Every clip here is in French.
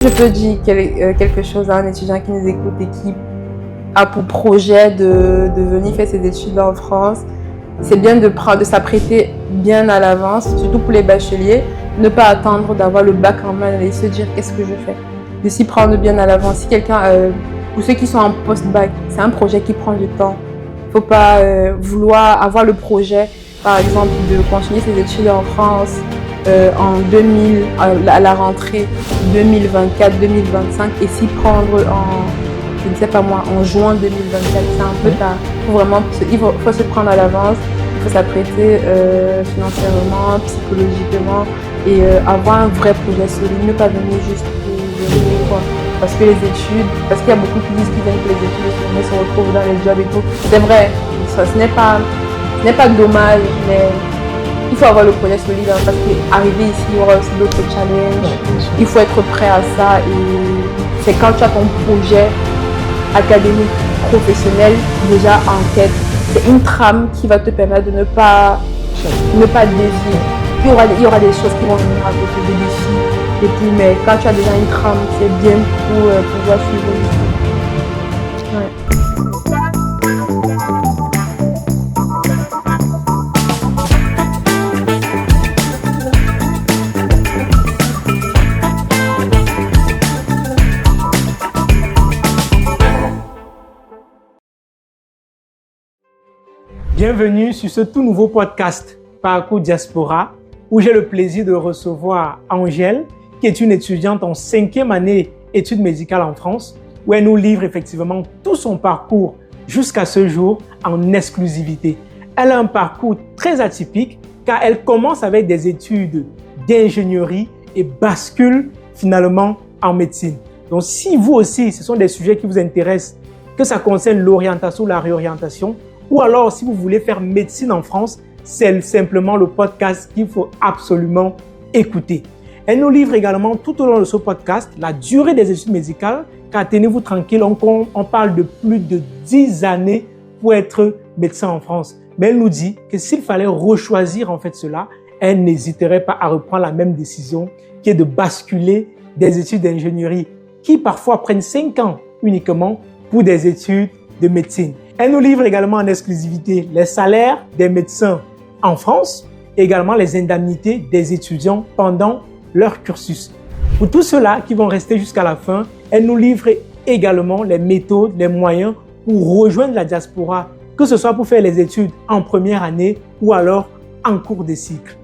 Je peux dire quelque chose à un étudiant qui nous écoute et qui a pour projet de venir faire ses études en France. C'est bien de s'apprêter bien à l'avance, surtout pour les bacheliers. Ne pas attendre d'avoir le bac en main et se dire qu'est-ce que je fais. De s'y prendre bien à l'avance. Si quelqu'un, pour ceux qui sont en post-bac, c'est un projet qui prend du temps. Il ne faut pas vouloir avoir le projet, par exemple, de continuer ses études en France en 2000, à la rentrée 2024-2025 et s'y prendre je ne sais pas moi, en juin 2024, c'est un peu tard. Il faut se prendre à l'avance, il faut s'apprêter financièrement, psychologiquement et avoir un vrai projet solide, ne pas venir juste pour venir quoi. Parce que les études, parce qu'il y a beaucoup qui disent qu'ils viennent pour les études, se retrouvent dans les jobs et tout. C'est vrai, ce n'est pas dommage, mais il faut avoir le projet solide hein, parce qu'arriver ici, il y aura aussi d'autres challenges. Il faut être prêt à ça et c'est quand tu as ton projet académique, professionnel déjà en tête. C'est une trame qui va te permettre de ne pas dévier. Il y aura des choses qui vont venir à côté, des défis et tout, mais quand tu as déjà une trame, c'est bien pour pouvoir suivre l'histoire. Ouais. Bienvenue sur ce tout nouveau podcast Parcours Diaspora où j'ai le plaisir de recevoir Angèle qui est une étudiante en 5e année études médicales en France où elle nous livre effectivement tout son parcours jusqu'à ce jour en exclusivité. Elle a un parcours très atypique car elle commence avec des études d'ingénierie et bascule finalement en médecine. Donc si vous aussi, ce sont des sujets qui vous intéressent, que ça concerne l'orientation ou la réorientation, ou alors, si vous voulez faire médecine en France, c'est simplement le podcast qu'il faut absolument écouter. Elle nous livre également tout au long de ce podcast la durée des études médicales, car tenez-vous tranquille, on parle de plus de 10 années pour être médecin en France. Mais elle nous dit que s'il fallait rechoisir en fait cela, elle n'hésiterait pas à reprendre la même décision qui est de basculer des études d'ingénierie qui parfois prennent 5 ans uniquement pour des études de médecine. Elle nous livre également en exclusivité les salaires des médecins en France et également les indemnités des étudiants pendant leur cursus. Pour tous ceux-là qui vont rester jusqu'à la fin, elle nous livre également les méthodes, les moyens pour rejoindre la diaspora, que ce soit pour faire les études en première année ou alors en cours de cycle.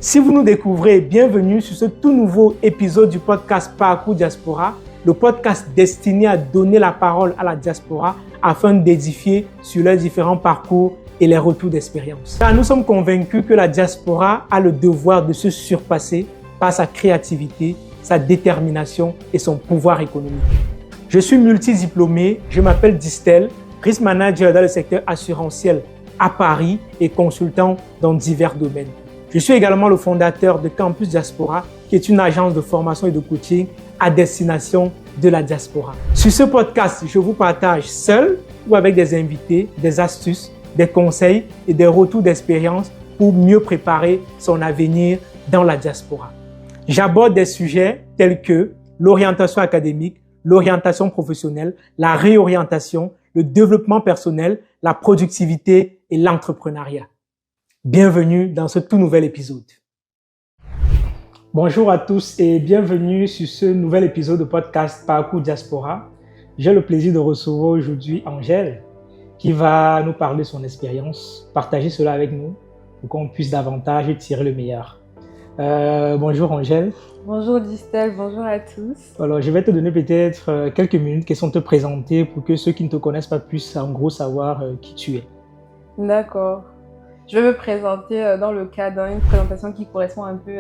Si vous nous découvrez, bienvenue sur ce tout nouveau épisode du podcast Parcours Diaspora, le podcast destiné à donner la parole à la diaspora afin d'édifier sur leurs différents parcours et les retours d'expérience. Car nous sommes convaincus que la diaspora a le devoir de se surpasser par sa créativité, sa détermination et son pouvoir économique. Je suis multidiplômé, je m'appelle Distel, risk manager dans le secteur assurantiel à Paris et consultant dans divers domaines. Je suis également le fondateur de Campus Diaspora, qui est une agence de formation et de coaching à destination de la diaspora. Sur ce podcast, je vous partage seul ou avec des invités, des astuces, des conseils et des retours d'expérience pour mieux préparer son avenir dans la diaspora. J'aborde des sujets tels que l'orientation académique, l'orientation professionnelle, la réorientation, le développement personnel, la productivité et l'entrepreneuriat. Bienvenue dans ce tout nouvel épisode. Bonjour à tous et bienvenue sur ce nouvel épisode de podcast Parcours Diaspora. J'ai le plaisir de recevoir aujourd'hui Angèle qui va nous parler de son expérience, partager cela avec nous pour qu'on puisse davantage tirer le meilleur. Bonjour Angèle. Bonjour Distel, bonjour à tous. Alors je vais te donner peut-être quelques minutes question de te présenter pour que ceux qui ne te connaissent pas puissent en gros savoir qui tu es. D'accord. Je vais me présenter dans le cadre d'une présentation qui correspond un peu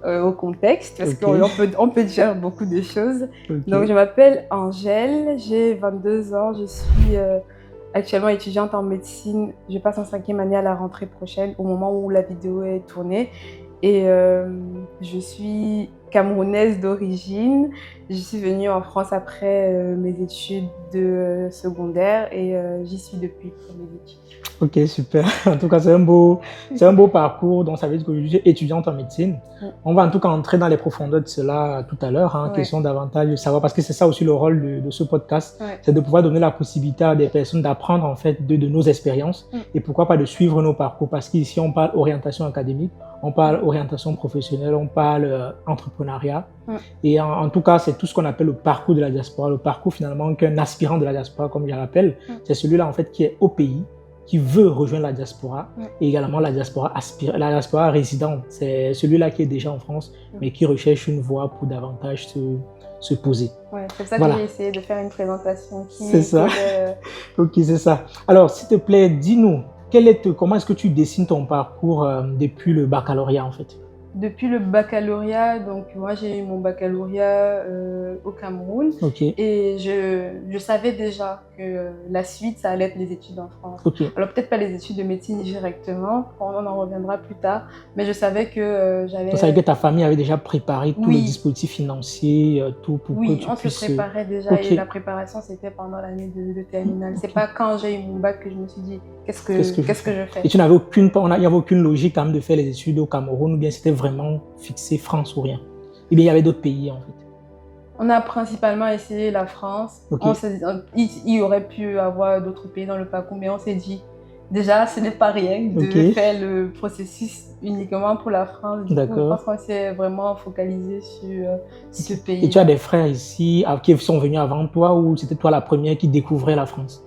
au contexte, parce qu'on peut dire beaucoup de choses. Okay. Donc, je m'appelle Angèle, j'ai 22 ans, je suis actuellement étudiante en médecine. Je passe en 5e année à la rentrée prochaine, au moment où la vidéo est tournée. Et je suis camerounaise d'origine. Je suis venue en France après mes études de secondaire et j'y suis depuis pour mes études. Ok, super. En tout cas, c'est un beau parcours. Donc, ça veut dire qu'aujourd'hui, tu es étudiante en médecine. On va en tout cas entrer dans les profondeurs de cela tout à l'heure. Question davantage de savoir, parce que c'est ça aussi le rôle de ce podcast, c'est de pouvoir donner la possibilité à des personnes d'apprendre en fait de nos expériences et pourquoi pas de suivre nos parcours. Parce qu'ici, on parle orientation académique, on parle orientation professionnelle, on parle entrepreneuriat. Et en tout cas, c'est tout ce qu'on appelle le parcours de la diaspora. Le parcours finalement qu'un aspirant de la diaspora, comme je l'appelle, c'est celui-là en fait qui est au pays, qui veut rejoindre la diaspora, et également la diaspora résidente. C'est celui-là qui est déjà en France, mais qui recherche une voie pour davantage se poser. Ouais, c'est ça que j'ai essayé de faire une présentation. C'est ça. Ok, c'est ça. Alors, s'il te plaît, dis-nous, comment est-ce que tu dessines ton parcours depuis le baccalauréat en fait? Depuis le baccalauréat, donc moi j'ai eu mon baccalauréat au Cameroun et je savais déjà que la suite ça allait être les études en France. Alors peut-être pas les études de médecine directement, on en reviendra plus tard, mais je savais que j'avais... Tu savais que ta famille avait déjà préparé tous les dispositifs financiers, tout pour que tu puisses... Oui, on se préparait déjà et la préparation c'était pendant l'année de terminale. C'est pas quand j'ai eu mon bac que je me suis dit qu'est-ce que je fais. Et tu n'avais il n'y avait aucune logique quand même de faire les études au Cameroun ou bien c'était vraiment fixé France ou rien? Et bien il y avait d'autres pays en fait. On a principalement essayé la France. Il aurait pu avoir d'autres pays dans le parcours, mais on s'est dit, déjà, ce n'est pas rien de faire le processus uniquement pour la France. Du coup, je pense qu'on s'est vraiment focalisé sur ce pays. Et tu as des frères ici qui sont venus avant toi ou c'était toi la première qui découvrait la France?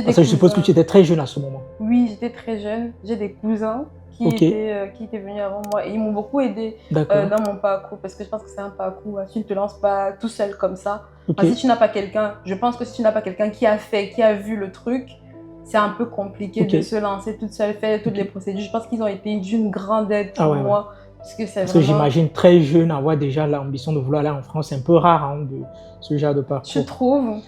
Parce que je suppose que tu étais très jeune à ce moment. Oui, j'étais très jeune. J'ai des cousins qui étaient venus avant moi et ils m'ont beaucoup aidé dans mon parcours parce que je pense que c'est un parcours, tu ne te lances pas tout seul comme ça. Si tu n'as pas quelqu'un, je pense que si tu n'as pas quelqu'un qui a vu le truc, c'est un peu compliqué de se lancer toute seule, faire toutes les procédures. Je pense qu'ils ont été d'une grande aide pour moi. Parce que j'imagine très jeune avoir déjà l'ambition de vouloir aller en France, c'est un peu rare de ce genre de parcours. Je trouve.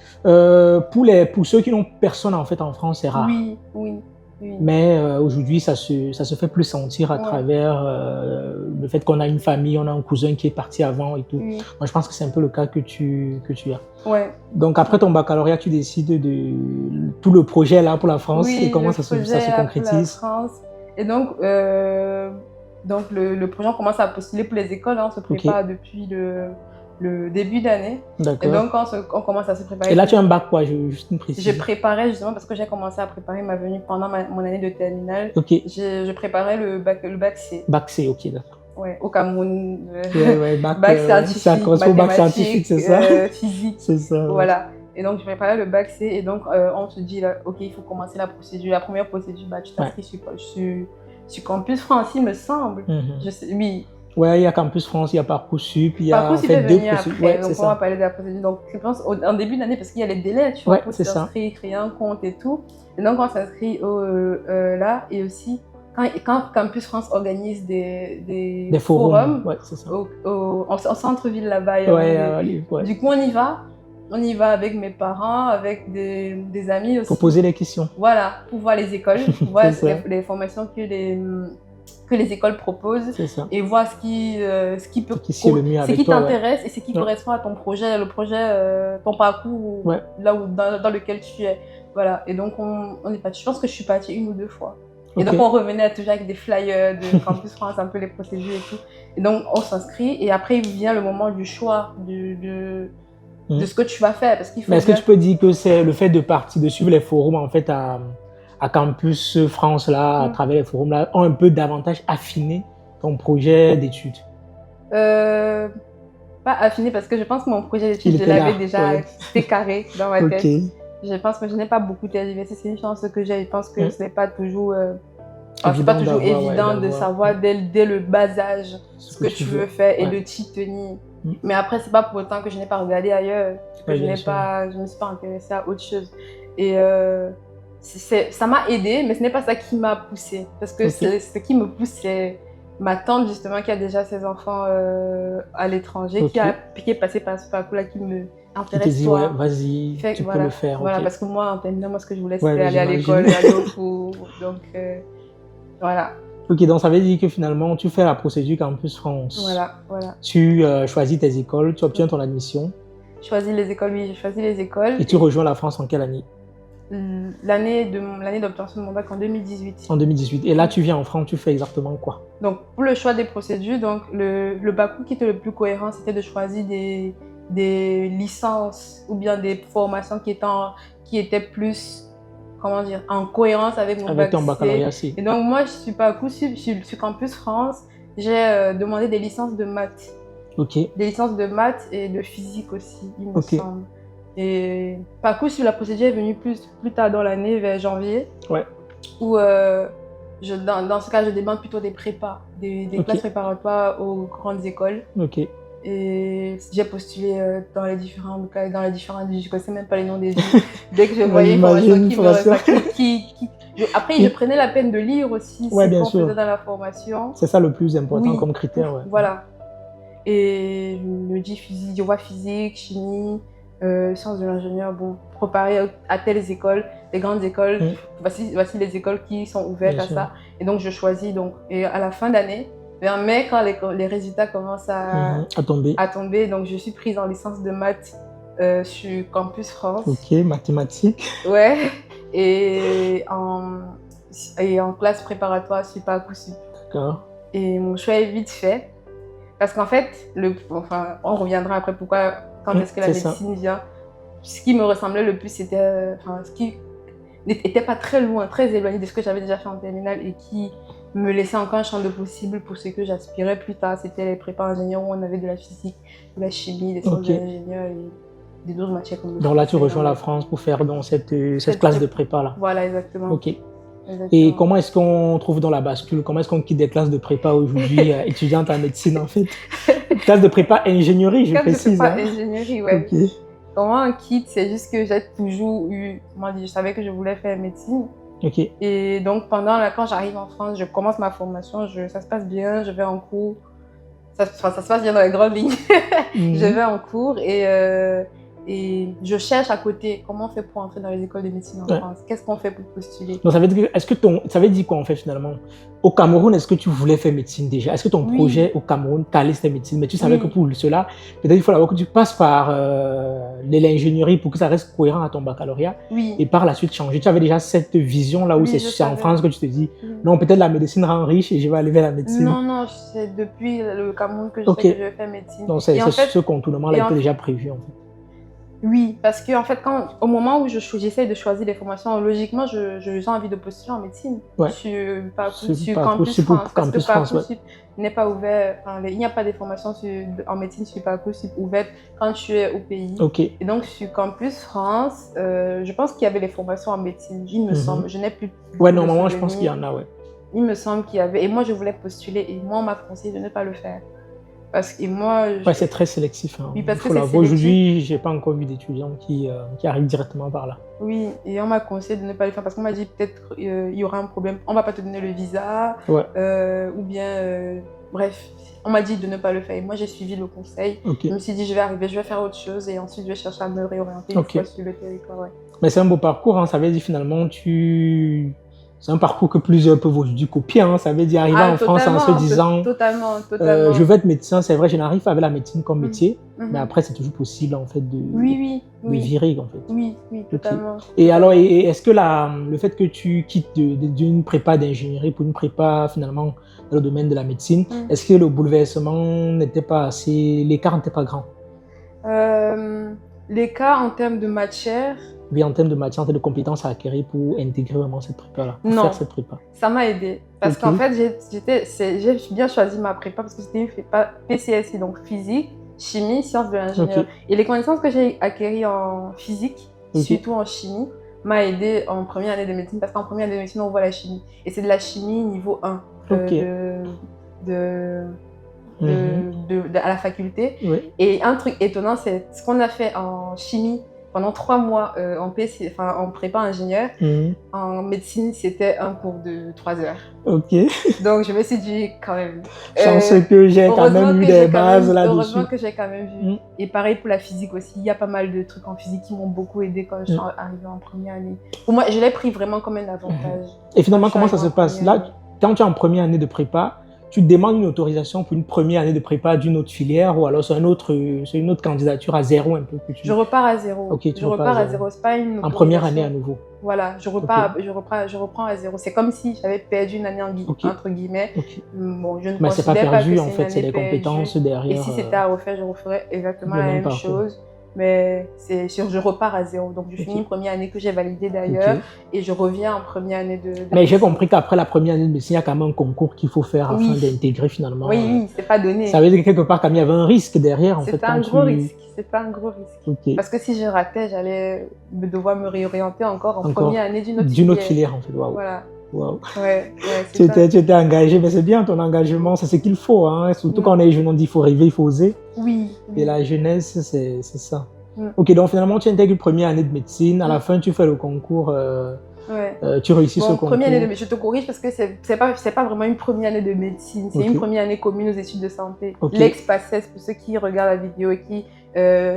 Pour ceux qui n'ont personne en fait en France, c'est rare. Oui. Mais aujourd'hui, ça se fait plus sentir à travers le fait qu'on a une famille, on a un cousin qui est parti avant et tout. Moi, je pense que c'est un peu le cas que tu as. Donc, après ton baccalauréat, tu décides de tout le projet là pour la France et comment ça se concrétise. Et donc le projet, on commence à postuler pour les écoles, on se prépare depuis le début d'année. Et donc, on commence à se préparer. Et là, tu as un bac quoi, juste une précision. Je préparais justement parce que j'ai commencé à préparer ma venue pendant mon année de terminale. Je préparais le bac C. Bac C, ok, d'accord. Ouais, au Cameroun. Bac scientifique. Ça correspond au bac scientifique, c'est ça? Physique. C'est ça. Voilà. Et donc, je préparais le bac C et donc, on se dit, là, ok, il faut commencer la procédure. La première procédure, tu t'inscris sur Campus France, il me semble. Je sais, oui. Ouais, il y a Campus France, il y a Parcoursup, il y a Parcoursup est venu après, donc on va parler de la procédure. Donc je pense en début d'année, parce qu'il y a les délais, tu vois, pour s'inscrire, créer un compte et tout. Et donc on s'inscrit là, et aussi quand Campus France organise des forums en centre-ville là-bas. Du coup on y va avec mes parents, avec des amis aussi. Pour poser des questions. Voilà, pour voir les écoles, pour voir les formations que les écoles proposent et voir ce qui t'intéresse et ce qui correspond à ton projet, ton parcours, là où dans lequel tu es. Voilà. Et donc on est parti. Je pense que je suis partie 1 ou 2 fois. Et donc on revenait toujours avec des flyers de Campus France, un peu les procédures et tout. Et donc on s'inscrit et après il vient le moment du choix de ce que tu vas faire. Mais est-ce que tu peux dire que c'est le fait de suivre les forums en fait à Campus France, là, à travers les forums, là, ont un peu davantage affiné ton projet d'études? Pas affiné, parce que je pense que mon projet d'études, je l'avais déjà carré dans ma tête. Je pense que je n'ai pas beaucoup tergiversé, c'est une chance que j'ai. Je pense que ce n'est pas toujours, évident de savoir dès le bas âge ce que tu veux faire et de t'y tenir. Mais après, c'est pas pour autant que je n'ai pas regardé ailleurs, que je ne me suis pas intéressée à autre chose. Et ça m'a aidée, mais ce n'est pas ça qui m'a poussée. Parce que ce qui me pousse, c'est ma tante, justement, qui a déjà ses enfants à l'étranger, qui est passée par ce parcours-là, qui me intéresse. Ouais, vas-y, tu peux le faire. Voilà, parce que moi, en terminale, ce que je voulais, c'était aller à l'école, aller au cours. Donc, voilà. Ok, donc ça veut dire que finalement, tu fais la procédure Campus France. Voilà. Tu choisis tes écoles, tu obtiens ton admission. Je choisis les écoles, oui, j'ai choisi les écoles. Et tu rejoins la France en quelle année? L'année d'obtention de mon bac en 2018. En 2018. Et là, tu viens en France, tu fais exactement quoi? Donc, pour le choix des procédures, donc, le bac qui était le plus cohérent, c'était de choisir des licences ou bien des formations qui étaient plus, comment dire, en cohérence avec mon Avec bac ton baccalauréat, si. Et donc, moi, je suis pas sur Campus France, j'ai demandé des licences de maths. Ok. Des licences de maths et de physique aussi, il me semble. Et Parcoursup, la procédure est venue plus tard dans l'année, vers janvier. Ouais. Où dans ce cas, je demande plutôt des prépas, des classes préparatoires aux grandes écoles. Ok. Et j'ai postulé dans les différentes villes, je ne connaissais même pas les noms des villes. Dès que je voyais une formation après, je prenais la peine de lire aussi ce qu'on faisait dans la formation. C'est ça le plus important comme critère. Ouais. Voilà. Et je me dis physique, je vois physique, chimie, sciences de l'ingénieur, bon, préparé à telles écoles, les grandes écoles, voici les écoles qui sont ouvertes à ça. Et donc, je choisis. Et à la fin d'année, vers mai, quand les résultats commencent à tomber, donc je suis prise en licence de maths sur Campus France. Ok, mathématiques. Ouais, et en classe préparatoire sur Parcoursup. D'accord. Et mon choix est vite fait. Parce qu'en fait, on reviendra après pourquoi, quand est-ce que la médecine vient. Ce qui me ressemblait le plus, c'était ce qui n'était pas très loin, très éloigné de ce que j'avais déjà fait en terminale et qui me laissait encore un champ de possible pour ce que j'aspirais plus tard. C'était les prépas ingénieurs où on avait de la physique, de la chimie, des sciences de l'ingénieur et d'autres matières comme donc là, tu rejoins la France pour faire cette classe de prépa là. Voilà, exactement. Ok. Et comment est-ce qu'on trouve dans la bascule? Comment est-ce qu'on quitte des classes de prépa aujourd'hui étudiante en médecine en fait? Classe de prépa ingénierie, je précise. Classe de prépa ingénierie, ouais. Okay. Comment on quitte? C'est juste que j'ai toujours eu... je savais que je voulais faire médecine. Ok. Et donc quand j'arrive en France, je commence ma formation, ça se passe bien, je vais en cours. Ça se passe bien dans les grandes lignes. Je vais en cours et je cherche à côté comment on fait pour entrer dans les écoles de médecine en France. Qu'est-ce qu'on fait pour postuler? Donc ça veut dire ça veut dire quoi en fait finalement? Au Cameroun, est-ce que tu voulais faire médecine déjà? Est-ce que ton projet au Cameroun t'allait c'était médecine? Mais tu savais que pour cela, peut-être il faut d'abord que tu passes par l'ingénierie pour que ça reste cohérent à ton baccalauréat. Et par la suite changer. Tu avais déjà cette vision là où c'est en France que tu te dis non, peut-être la médecine rend riche et je vais aller vers la médecine. Non, c'est depuis le Cameroun que je sais que je vais faire médecine. Donc ce contournement là était déjà prévu en fait. Oui, parce qu'en fait, au moment où j'essaie de choisir les formations, logiquement, j'ai envie de postuler en médecine sur Campus France. Parce que Parcoursup n'est pas ouvert, il n'y a pas de formations en médecine sur Parcoursup ouvertes quand tu es au pays. Et donc, sur Campus France, je pense qu'il y avait les formations en médecine, il me semble. Je n'ai plus. Ouais, normalement, je pense qu'il y en a, ouais. Il me semble qu'il y avait. Et moi, je voulais postuler et moi, on m'a conseillé de ne pas le faire. Parce que moi, c'est très sélectif. Hein. Oui, parce que aujourd'hui, je n'ai pas encore vu d'étudiants qui arrivent directement par là. Oui, et on m'a conseillé de ne pas le faire parce qu'on m'a dit peut-être il y aura un problème, on ne va pas te donner le visa, ou bien, bref, on m'a dit de ne pas le faire. Et moi, j'ai suivi le conseil. Je me suis dit, je vais faire autre chose et ensuite, je vais chercher à me réorienter une fois sur le territoire. Mais c'est un beau parcours, hein. Ça veut dire finalement, c'est un parcours que plusieurs peuvent aujourd'hui copier. Hein. Ça veut dire arriver en France en se disant totalement. Je veux être médecin. C'est vrai, je n'arrive pas avec la médecine comme métier, mais après, c'est toujours possible en fait de virer en fait. Oui, totalement. Et alors, est-ce que le fait que tu quittes d'une prépa d'ingénierie pour une prépa finalement dans le domaine de la médecine, est-ce que le bouleversement n'était pas assez, l'écart n'était pas grand? L'écart en termes de matière. Oui, en termes de matière, en termes de compétences à acquérir pour intégrer vraiment cette prépa-là, faire cette prépa. Ça m'a aidé. Parce qu'en fait, j'ai bien choisi ma prépa parce que c'était une prépa PCSI, donc physique, chimie, sciences de l'ingénieur. Et les connaissances que j'ai acquises en physique, surtout en chimie, m'a aidé en première année de médecine parce qu'en première année de médecine, on voit la chimie. Et c'est de la chimie niveau 1 à la faculté. Et un truc étonnant, c'est ce qu'on a fait en chimie pendant 3 mois en prépa ingénieur. En médecine, c'était un cours de 3 heures. Donc, je me suis dit quand même. Chanceux que j'ai quand même eu des bases là-dessus. Heureusement que j'ai quand même vu. Et pareil pour la physique aussi. Il y a pas mal de trucs en physique qui m'ont beaucoup aidé quand je suis arrivée en première année. Pour moi, je l'ai pris vraiment comme un avantage. Et finalement, comment ça se passe? Là, quand tu es en première année de prépa, tu demandes une autorisation pour une première année de prépa d'une autre filière ou alors c'est une autre candidature à zéro un peu que tu... Je repars à zéro. Ok, je repars à zéro. C'est pas une en première autorisation. année à nouveau. Voilà, je reprends à zéro. C'est comme si j'avais perdu une année entre guillemets. Bon, je ne mais c'est pas considère perdu que en fait, c'est des compétences derrière. Et si c'était à refaire, je referais exactement la même chose. Mais je repars à zéro. Donc je finis une première année que j'ai validée d'ailleurs et je reviens en première année de mais j'ai compris qu'après la première année de médecine, il y a quand même un concours qu'il faut faire afin d'intégrer finalement. Oui, c'est pas donné. Ça veut dire que quelque part, comme il y avait un risque derrière en fait. C'est pas un gros risque. C'est pas un gros risque. Parce que si je ratais, j'allais devoir me réorienter encore en première année d'une autre filière. En fait. Waouh. Voilà. Wow. Ouais, tu étais engagé, mais c'est bien ton engagement, c'est ce qu'il faut. Hein. Surtout quand on est jeune, on dit qu'il faut rêver, il faut oser. Oui. Et la jeunesse, c'est ça. Ok, donc finalement, tu intègres une première année de médecine. À la fin, tu fais le concours. Tu réussis ce concours. Première année de médecine, je te corrige parce que c'est pas vraiment une première année de médecine. C'est une première année commune aux études de santé. L'ex-PACES, pour ceux qui regardent la vidéo et qui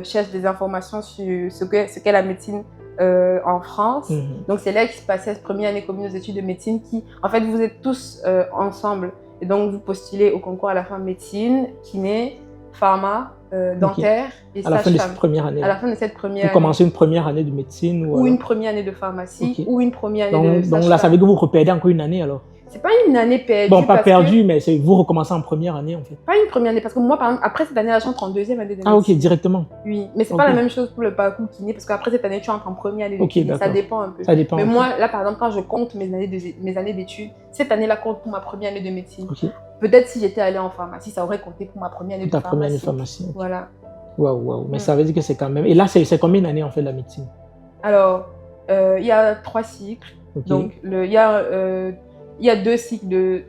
cherchent des informations sur ce qu'est la médecine en France. Donc c'est l'ex-PACES, première année commune aux études de médecine qui, en fait, vous êtes tous ensemble. Et donc, vous postulez au concours à la fin médecine, kiné, pharma, dentaire et à la fin de cette première année. À la fin de cette première année. Vous commencez une première année de médecine ou une première année de pharmacie ou une première année de sage-femme. Donc là, ça veut dire que vous reperdez encore une année alors? C'est pas une année perdue. Bon, pas perdue, mais c'est vous recommencez en première année en fait. Pas une première année, parce que moi, par exemple, après cette année-là, j'entre en deuxième année de médecine. Ah ok, directement. Oui, mais c'est pas la même chose pour le parcours kiné, parce qu'après cette année, tu entres en première année de kiné. Ça dépend un peu. Ça dépend. Mais moi, là, par exemple, quand je compte mes années d'études, cette année-là compte pour ma première année de médecine. Peut-être si j'étais allée en pharmacie, ça aurait compté pour ma première année de pharmacie. Ta première année de pharmacie. Voilà. Waouh. Mais ça veut dire que c'est quand même... Et là, c'est combien d'années en fait la médecine? Alors, il y a 3 cycles. Donc, il y a 2 cycles de...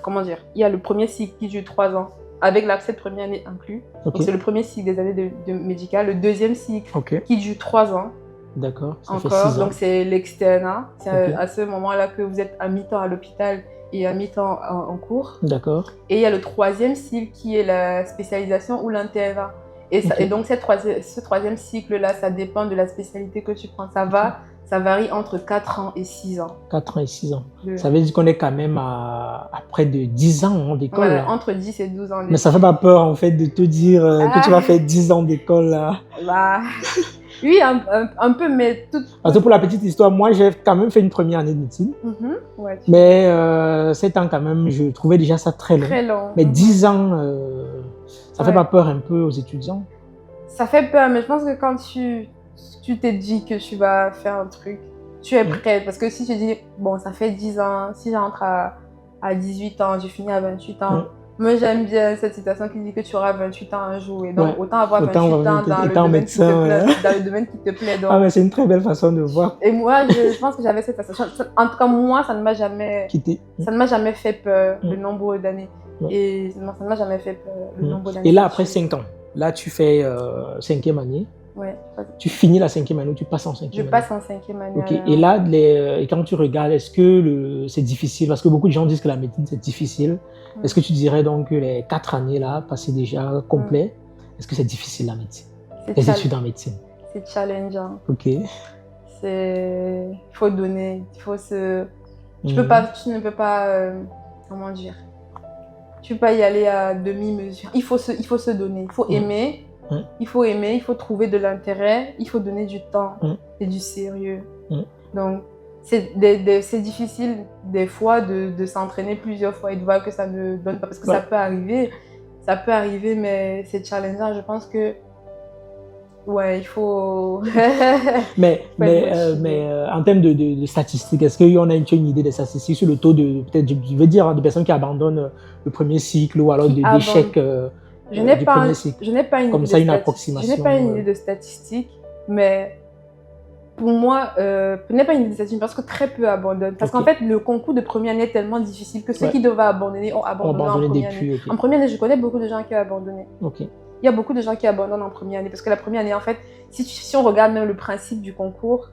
Comment dire? Il y a le premier cycle qui dure 3 ans, avec cette première année inclus. Donc, c'est le premier cycle des années de médical. Le deuxième cycle qui dure 3 ans. D'accord. Encore. Donc, c'est l'externat. C'est à ce moment-là que vous êtes à mi-temps à l'hôpital et à mi-temps en cours. D'accord. Et il y a le troisième cycle qui est la spécialisation ou l'internat. Et donc, ce troisième cycle-là, ça dépend de la spécialité que tu prends. Ça varie entre 4 ans et 6 ans. 4 ans et 6 ans. Ça veut dire qu'on est quand même à près de 10 ans d'école. Ouais, entre 10 et 12 ans. Mais ça fait pas peur, en fait, de te dire que tu vas faire 10 ans d'école, là. Bah, oui, un peu, mais tout... Parce que pour la petite histoire, moi, j'ai quand même fait une première année de médecine. Mais 7 ans, quand même, je trouvais déjà ça très long. Très long. Mais 10 ans, ça fait pas peur un peu aux étudiants? Ça fait peur, mais je pense que quand tu t'es dit que tu vas faire un truc, tu es prête. Parce que si tu dis, bon, ça fait 10 ans, si j'entre à 18 ans, je finis à 28 ans, moi j'aime bien cette citation qui dit que tu auras 28 ans un jour. Et donc, autant avoir 28 ans dans le domaine qui te plaît. Donc. Ah, mais c'est une très belle façon de voir. Et moi, je pense que j'avais cette sensation. En tout cas, moi, ça ne m'a jamais quitté. Ça ne m'a jamais fait peur, le nombre d'années. Et ça ne m'a jamais fait peur, le nombre d'années. Et là, après 5 ans, là, tu fais 5e année. Ouais. Tu finis la 5e année ou tu passes en 5e année? Je passe en 5e année. Ok. Et là, quand tu regardes, est-ce que c'est difficile? Parce que beaucoup de gens disent que la médecine, c'est difficile. Est-ce que tu dirais donc que les 4 années là, passées déjà complet, est-ce que c'est difficile la médecine? Les études en médecine? C'est challengeant. Ok. Il faut donner, il faut se... Tu ne peux pas, comment dire? Tu peux pas y aller à demi-mesure. Il faut se donner, il faut aimer. Il faut aimer, il faut trouver de l'intérêt, il faut donner du temps et du sérieux. Donc, c'est difficile des fois de s'entraîner plusieurs fois et de voir que ça ne donne pas. Parce que ça peut arriver, mais c'est challengeant. Je pense que, il faut... mais en termes de statistiques, est-ce qu'on a une idée des statistiques sur le taux de, peut-être, je veux dire, de personnes qui abandonnent le premier cycle ou alors d'échecs Je n'ai pas une approximation. Je n'ai pas une idée de statistiques, mais pour moi, je n'ai pas une idée de statistiques parce que très peu abandonnent. Parce qu'en fait, le concours de première année est tellement difficile que ceux qui devaient abandonner ont abandonné en première année. En première année, je connais beaucoup de gens qui ont abandonné. Il y a beaucoup de gens qui abandonnent en première année parce que la première année, en fait, si on regarde même le principe du concours,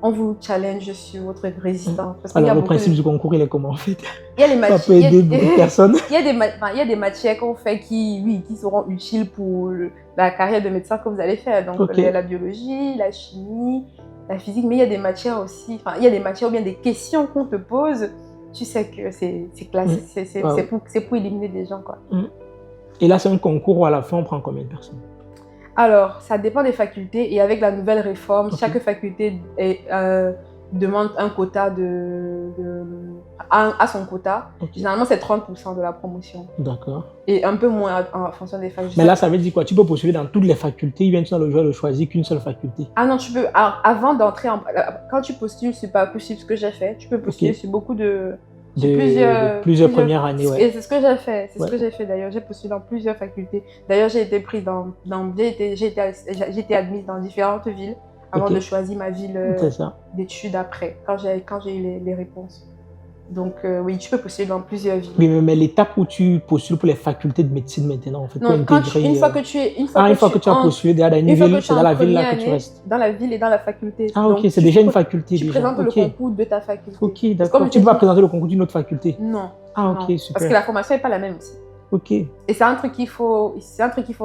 on vous challenge sur votre résistance. Alors, le principe du concours, il est comment en fait? Il y a les matières. Ça peut aider beaucoup de personnes. Il y a des matières qu'on fait qui seront utiles pour la carrière de médecin que vous allez faire. Donc, la biologie, la chimie, la physique. Mais il y a des matières aussi, il y a des matières ou bien des questions qu'on te pose tu sais que c'est classique, c'est pour éliminer des gens, quoi. Et là, c'est un concours où à la fin, on prend combien de personnes? Alors, ça dépend des facultés, et avec la nouvelle réforme, chaque faculté demande un quota à son quota. Généralement, c'est 30% de la promotion. D'accord. Et un peu moins en fonction des facultés. Mais là, ça veut dire quoi? Tu peux postuler dans toutes les facultés, ou bien tu as le choix de choisir qu'une seule faculté? Ah non, tu peux, avant d'entrer quand tu postules sur Parcoursup, ce que j'ai fait, tu peux postuler sur beaucoup de... plusieurs premières années, ouais. Et c'est ce que j'ai fait, ce que j'ai fait d'ailleurs. J'ai postulé dans plusieurs facultés. D'ailleurs, j'ai été prise j'ai été admise dans différentes villes avant de choisir ma ville d'études après, quand j'ai eu les réponses. Donc oui, tu peux postuler dans plusieurs villes. Oui, mais l'étape où tu postules pour les facultés de médecine maintenant, en fait, non, une fois que tu as postulé dans une ville, c'est dans la ville là que tu restes. Dans la ville et dans la faculté. Ah ok, c'est déjà une faculté. Tu présentes le concours de ta faculté. Ok, d'accord. Tu ne peux pas présenter le concours d'une autre faculté? Non. Ah ok, super. Parce que la formation n'est pas la même aussi. Ok. Et c'est un truc qu'il faut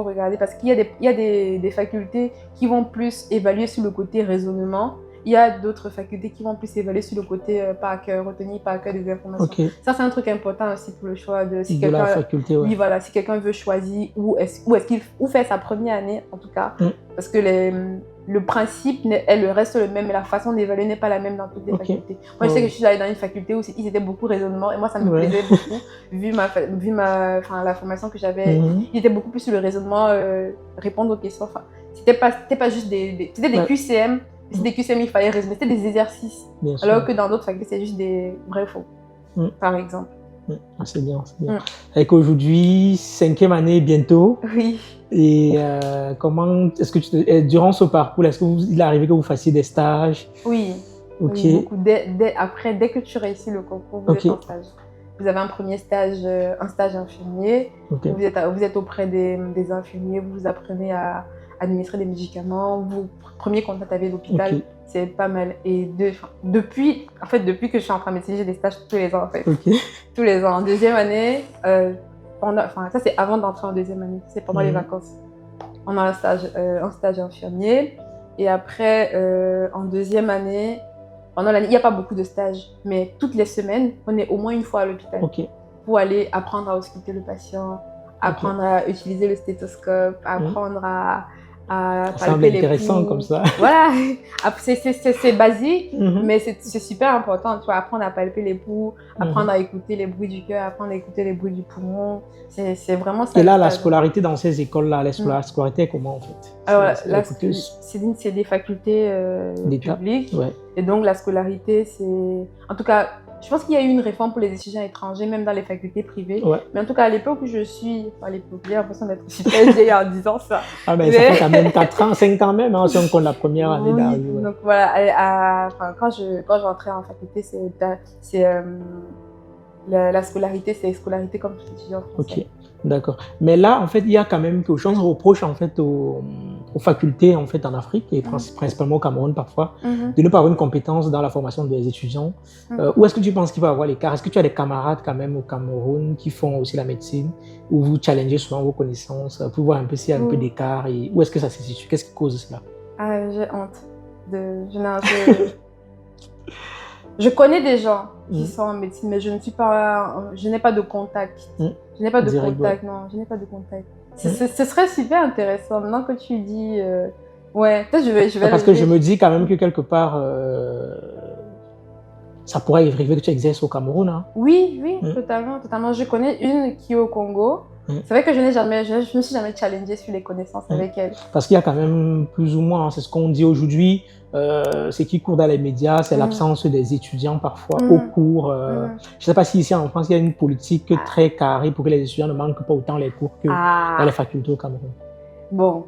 regarder, parce qu'il y a des facultés qui vont plus évaluer sur le côté raisonnement. Il y a d'autres facultés qui vont plus évaluer sur le côté par cœur, retenir par cœur des informations. Okay. Ça, c'est un truc important aussi pour le choix de la faculté. Ouais. Oui, voilà, si quelqu'un veut choisir où faire sa première année, en tout cas, parce que le principe reste le même, mais la façon d'évaluer n'est pas la même dans toutes les facultés. Moi, je sais que je suis allée dans une faculté où ils étaient beaucoup raisonnement, et moi, ça me plaisait beaucoup, vu la formation que j'avais. Il était beaucoup plus sur le raisonnement, répondre aux questions. Enfin, c'était pas juste c'était des QCM. C'était des QCM, il fallait résumer, c'était des exercices. Alors que dans d'autres facultés, c'est juste des vrais faux, par exemple. C'est bien, c'est bien. Avec aujourd'hui, 5e année bientôt. Oui. Et comment est-ce que durant ce parcours, est-ce qu'il est arrivé que vous fassiez des stages? Oui. Ok. Oui, beaucoup. Dès que tu réussis le concours, vous êtes en stage. Vous avez un premier stage, un stage infirmier. Vous êtes auprès des infirmiers, vous apprenez à administrer des médicaments, vous premier contact avec l'hôpital, c'est pas mal. Et depuis que je suis en train de médecine, j'ai des stages tous les ans en fait. Tous les ans. En deuxième année, ça c'est avant d'entrer en deuxième année, c'est pendant les vacances. On a un stage infirmier. Et après, en deuxième année, pendant l'année, il n'y a pas beaucoup de stages, mais toutes les semaines, on est au moins une fois à l'hôpital pour aller apprendre à ausculter le patient, apprendre à utiliser le stéthoscope, apprendre à palper les intéressant pouls. Comme ça. Voilà, c'est basique, mais c'est super important. Tu vois, apprendre à palper les pouls, apprendre à écouter les bruits du cœur, apprendre à écouter les bruits du poumon. C'est vraiment ça. Et là, la scolarité dans ces écoles-là, la scolarité est comment en fait? Alors, c'est des facultés publiques. Et donc, la scolarité, c'est... En tout cas, je pense qu'il y a eu une réforme pour les étudiants étrangers, même dans les facultés privées. Mais en tout cas, à l'époque où je suis... Enfin, à l'époque, j'ai l'impression d'être super vieille en disant ça. Ah, mais ça fait quand même 4 ans, 5 ans même, hein, si on compte la première année d'arrivée. Donc voilà, quand j'entrais en faculté, la scolarité, c'est scolarité comme tout étudiant français. Ok, d'accord. Mais là, en fait, il y a quand même quelque chose qu'on reproche en fait aux facultés en fait en Afrique et principalement au Cameroun parfois, de ne pas avoir une compétence dans la formation des étudiants. Où est-ce que tu penses qu'il va y avoir l'écart? Est-ce que tu as des camarades quand même au Cameroun qui font aussi la médecine, où vous challengez souvent vos connaissances pour voir un peu s'il y a un peu d'écart et où est-ce que ça se situe? Qu'est-ce qui cause cela? J'ai honte. Je connais des gens qui sont en médecine, mais je n'ai pas de contact. Je n'ai pas de contact, non, je n'ai pas de contact. Ce serait super intéressant, maintenant que tu dis... peut-être je vais parce que je me dis quand même que quelque part, ça pourrait arriver que tu exerces au Cameroun. Hein. Oui, totalement. Je connais une qui est au Congo. C'est vrai que je me suis jamais challengée sur les connaissances avec elle. Parce qu'il y a quand même plus ou moins, c'est ce qu'on dit aujourd'hui, ce qui court dans les médias, c'est l'absence des étudiants parfois au cours. Je ne sais pas si ici en France, il y a une politique très carrée pour que les étudiants ne manquent pas autant les cours que dans les facultés au Cameroun. Bon,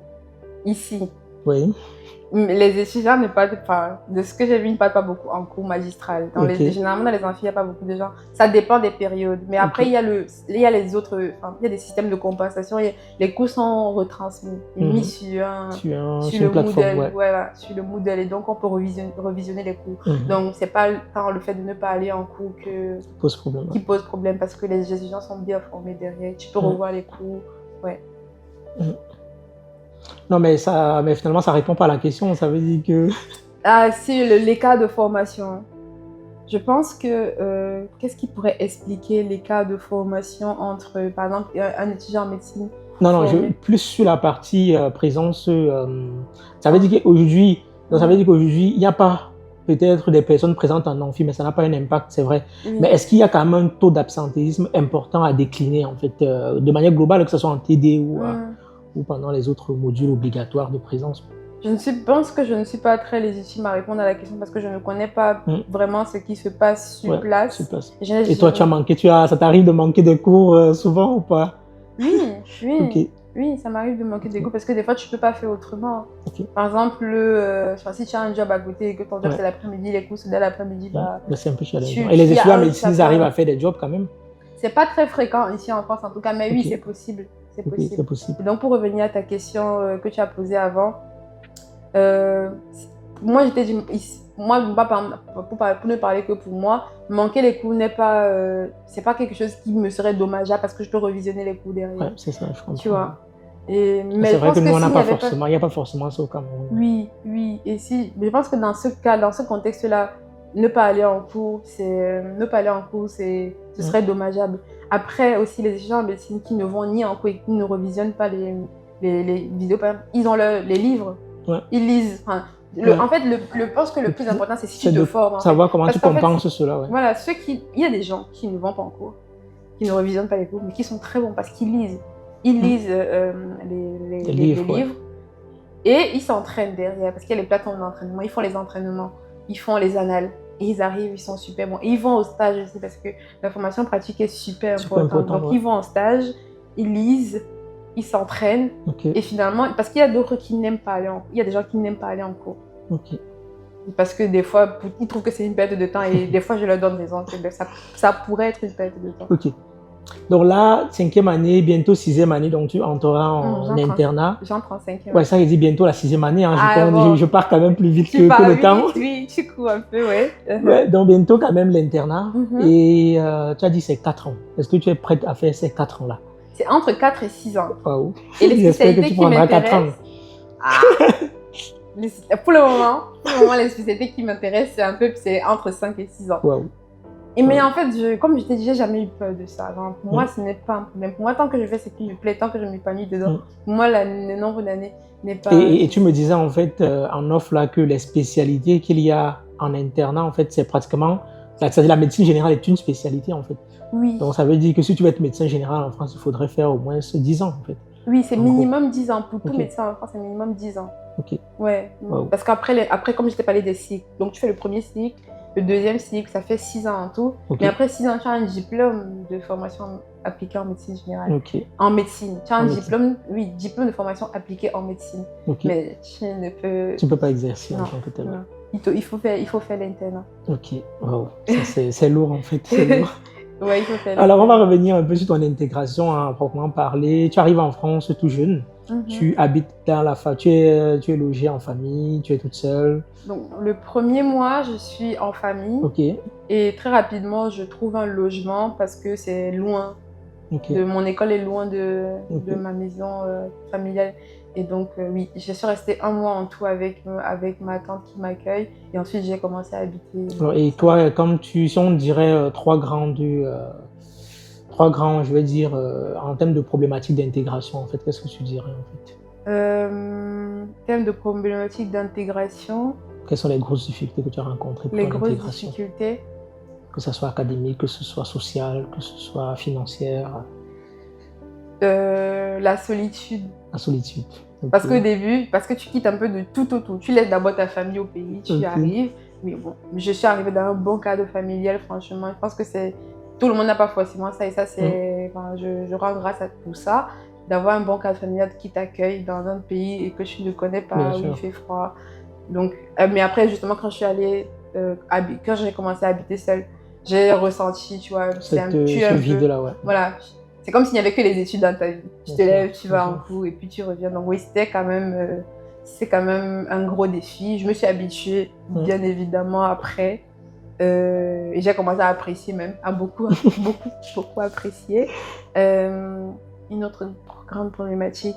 ici. Oui. Les étudiants de ce que j'ai vu, ils ne parlent pas beaucoup en cours magistral. Généralement, dans les amphis, il n'y a pas beaucoup de gens. Ça dépend des périodes. Mais après, il y a les autres, il y a des systèmes de compensation. Les cours sont retransmis, mis sur le Moodle. Sur le Moodle. Et donc, on peut revisionner les cours. Donc, ce n'est pas tant le fait de ne pas aller en cours qui pose problème parce que les étudiants sont bien formés derrière. Tu peux revoir les cours. Non, mais finalement, ça ne répond pas à la question. Ça veut dire que... C'est l'écart de formation. Je pense que qu'est-ce qui pourrait expliquer l'écart de formation entre, par exemple, un étudiant en médecine Non, plus sur la partie présence. Ça veut dire qu'aujourd'hui, il n'y a pas peut-être des personnes présentes en amphi, mais ça n'a pas un impact, c'est vrai. Mais est-ce qu'il y a quand même un taux d'absentéisme important à décliner, en fait, de manière globale, que ce soit en TD ou pendant les autres modules obligatoires de présence? pense que je ne suis pas très légitime à répondre à la question parce que je ne connais pas vraiment ce qui se passe sur place. Et toi, tu as manqué, ça t'arrive de manquer des cours souvent ou pas? Oui. Oui, ça m'arrive de manquer des cours parce que des fois, tu ne peux pas faire autrement. Par exemple, si tu as un job à côté et que ton job c'est l'après-midi, les cours c'est dès l'après-midi, c'est un peu challengeant. Et les étudiants en médecine, ils arrivent à faire des jobs quand même? C'est pas très fréquent ici en France en tout cas, mais oui, c'est possible. C'est possible. Et donc, pour revenir à ta question que tu as posée avant, moi, pour ne parler que pour moi, manquer les cours c'est pas quelque chose qui me serait dommageable parce que je peux revisionner les cours derrière. Ouais, c'est ça, je comprends. Tu vois. Mais c'est vrai que nous, il n'y a pas forcément ça au Cameroun. Oui. Et je pense que dans ce contexte-là, ne pas aller en cours, ce serait dommageable. Après, aussi, les étudiants en médecine qui ne vont ni en cours et qui ne revisionnent pas les vidéos, ils ont les livres. Ils lisent. En fait, je pense que le plus important, c'est si tu te formes. Savoir comment tu compenses cela. Voilà, il y a des gens qui ne vont pas en cours, qui ne revisionnent pas les cours, mais qui sont très bons parce qu'ils lisent. Ils lisent les livres et ils s'entraînent derrière parce qu'il y a les plateformes d'entraînement. Ils font les entraînements, ils font les annales et ils arrivent, ils sont super bons. Et ils vont au stage aussi parce que la formation pratique est super importante. Donc, ils vont au stage, ils lisent. Ils s'entraînent et finalement, parce qu'il y a d'autres qui n'aiment pas aller en cours. Il y a des gens qui n'aiment pas aller en cours. Parce que des fois, ils trouvent que c'est une perte de temps et des fois, je leur donne raison que ça pourrait être une perte de temps. Donc là, 5e année, bientôt 6e année, donc tu entreras en internat. J'entre en 5e. Ouais, ça, je dis bientôt la 6e année. Je pars quand même plus vite que le temps. Oui, tu cours un peu, donc bientôt quand même l'internat. Et tu as dit c'est 4 ans. Est-ce que tu es prête à faire ces 4 ans-là? C'est entre 4 et 6 ans. Wow. Et les spécialités qui m'intéressent... Pour le moment, les spécialités qui m'intéressent, c'est entre 5 et 6 ans. Wow. Mais en fait, comme je t'ai dit, j'ai jamais eu peur de ça. Donc, pour moi, ce n'est pas un problème. Pour moi, tant que je fais ce qui me plaît, tant que je m'épanouis dedans, pour moi, le nombre d'années n'est pas... Et tu me disais en fait en off là que les spécialités qu'il y a en internat, en fait, c'est pratiquement... C'est-à-dire la médecine générale est une spécialité en fait. Oui. Donc ça veut dire que si tu veux être médecin général en France, il faudrait faire au moins 10 ans en fait. Oui, c'est minimum 10 ans. Pour tout médecin en France, c'est minimum 10 ans. Ouais. Wow. Parce qu'après, comme je t'ai parlé des cycles, donc tu fais le premier cycle, le deuxième cycle, ça fait 6 ans en tout. Mais après 6 ans, tu as un diplôme de formation appliquée en médecine générale. En médecine. Tu as un diplôme de formation appliquée en médecine. Mais tu ne peux pas exercer en tant que tel. Il faut faire l'internat. Wow. C'est lourd en fait. C'est lourd. Ouais, il faut faire Alors, on va revenir un peu sur ton intégration à proprement parler. Tu arrives en France tout jeune. Tu habites dans tu es logée en famille, tu es toute seule. Donc, le premier mois, je suis en famille. Et très rapidement, je trouve un logement parce que c'est loin. Mon école est loin de ma maison familiale. Et donc, oui, je suis restée 1 mois en tout avec ma tante qui m'accueille. Et ensuite, j'ai commencé à habiter. Et toi, si on dirait trois grands, je vais dire, en termes de problématiques d'intégration, en fait, qu'est-ce que tu dirais, en fait? Thème de problématiques d'intégration. Quelles sont les grosses difficultés que tu as rencontrées pour l'intégration? Les grosses difficultés. Que ce soit académique, que ce soit social, que ce soit financière. La solitude. La solitude. Parce qu'au début, parce que tu quittes un peu de tout au tout. Tu laisses d'abord ta famille au pays, tu y arrives. Mais bon, je suis arrivée dans un bon cadre familial, franchement. Je pense que tout le monde n'a pas forcément ça. Et ça, je rends grâce à tout ça. D'avoir un bon cadre familial qui t'accueille dans un pays et que tu ne connais pas, où il fait froid. Donc, mais après, justement, quand j'ai commencé à habiter seule, j'ai ressenti, tu vois, ce vide-là, ouais. Voilà. C'est comme s'il n'y avait que les études dans ta vie. Tu te lèves, tu vas en cours et puis tu reviens. Donc oui, c'est quand même un gros défi. Je me suis habituée, bien évidemment, après. Et j'ai commencé à apprécier même, à beaucoup apprécier. Une autre grande problématique.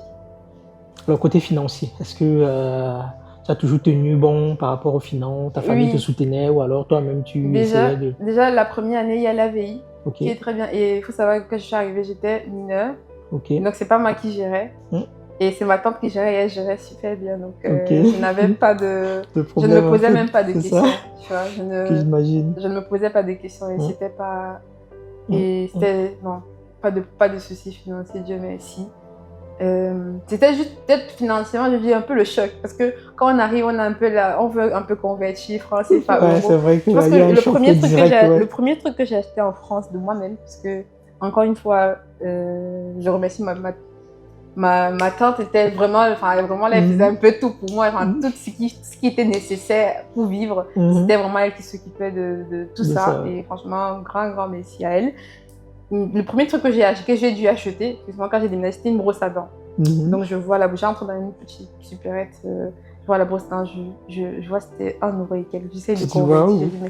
Le côté financier, est-ce que Tu as toujours tenu bon par rapport aux finances, ta famille te soutenait ou alors toi-même tu essayais de... Déjà, la première année, il y a l'AVI, Okay. qui est très bien. Et il faut savoir que quand je suis arrivée, j'étais mineure. Okay. Donc, c'est pas moi qui gérais. Et c'est ma tante qui gérait et elle gérait super bien. Donc, Okay. je n'avais pas de problème, je ne me posais même pas de questions. Tu vois, je ne me posais pas de questions. Et c'était pas... Et c'était... Non, pas de soucis financiers, Dieu merci. C'était juste peut-être financièrement, je dis un peu le choc parce que quand on arrive, on a un peu on veut un peu convertir francs CFA euros. C'est vrai que je pense que le premier truc que j'ai acheté en France de moi-même, parce que encore une fois, je remercie ma tante, était vraiment, enfin vraiment elle faisait un peu tout pour moi, enfin tout ce qui était nécessaire pour vivre, c'était vraiment elle qui s'occupait de tout ça. Et franchement, grand merci à elle. Le premier truc que j'ai dû acheter, quand j'ai déménagé, c'était une brosse à dents. Donc je vois j'entre dans une petite supérette, je vois la brosse à dents, je vois c'était 1 euro et quelques. J'essaie de convertir, je dis mais